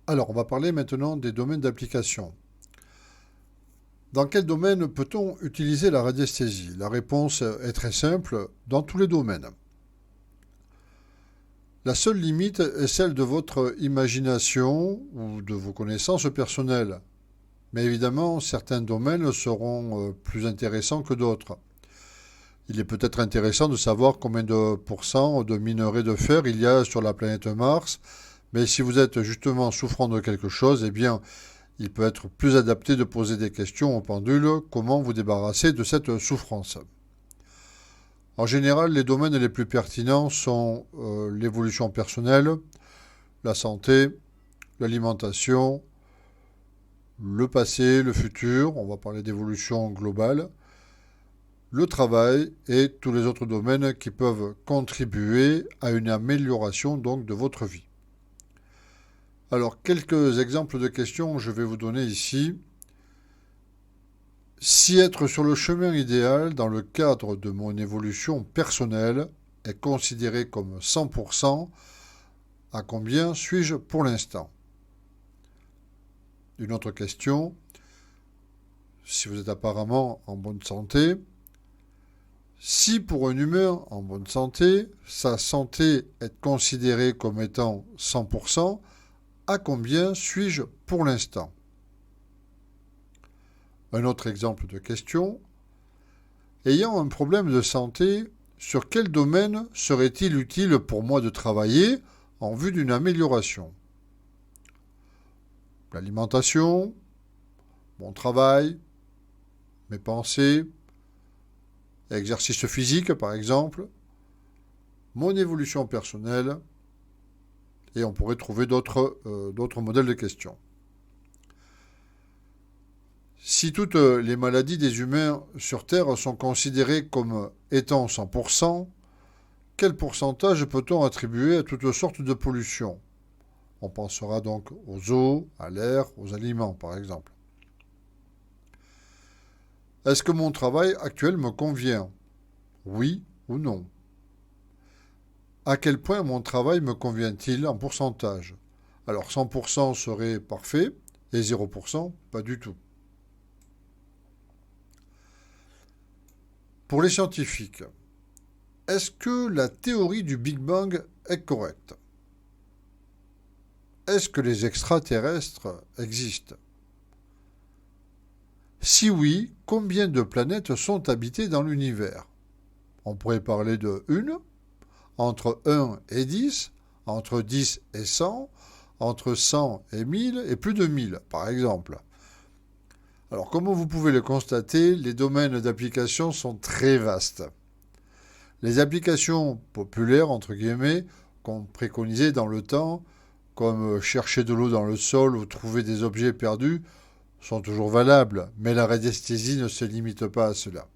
Alors, on va parler maintenant des domaines d'application. Dans quel domaine peut-on utiliser la radiesthésie? La réponse est très simple, dans tous les domaines. La seule limite est celle de votre imagination ou de vos connaissances personnelles. Mais évidemment, certains domaines seront plus intéressants que d'autres. Il est peut-être intéressant de savoir combien de pourcents de minerais de fer il y a sur la planète Mars, mais si vous êtes justement souffrant de quelque chose, eh bien, il peut être plus adapté de poser des questions au pendule, comment vous débarrasser de cette souffrance. En général, les domaines les plus pertinents sont l'évolution personnelle, la santé, l'alimentation, le passé, le futur, on va parler d'évolution globale, le travail et tous les autres domaines qui peuvent contribuer à une amélioration donc de votre vie. Alors, quelques exemples de questions je vais vous donner ici. Si être sur le chemin idéal dans le cadre de mon évolution personnelle est considéré comme 100%, à combien suis-je pour l'instant? Une autre question. Si vous êtes apparemment en bonne santé, si pour un humain en bonne santé, sa santé est considérée comme étant 100%, à combien suis-je pour l'instant? Un autre exemple de question. Ayant un problème de santé, sur quel domaine serait-il utile pour moi de travailler en vue d'une amélioration? L'alimentation, mon travail, mes pensées, exercice physique par exemple, mon évolution personnelle, et on pourrait trouver d'autres modèles de questions. Si toutes les maladies des humains sur Terre sont considérées comme étant 100%, quel pourcentage peut-on attribuer à toutes sortes de pollutions? On pensera donc aux eaux, à l'air, aux aliments par exemple. Est-ce que mon travail actuel me convient? Oui ou non? À quel point mon travail me convient-il en pourcentage? Alors 100% serait parfait et 0% pas du tout. Pour les scientifiques, est-ce que la théorie du Big Bang est correcte? Est-ce que les extraterrestres existent? Si oui, combien de planètes sont habitées dans l'univers? On pourrait parler de une, entre 1 et 10, entre 10 et 100, entre 100 et 1000 et plus de 1000 par exemple. Alors comme vous pouvez le constater, les domaines d'application sont très vastes. Les applications populaires, entre guillemets, qu'on préconisait dans le temps, comme chercher de l'eau dans le sol ou trouver des objets perdus, sont toujours valables, mais la radiesthésie ne se limite pas à cela.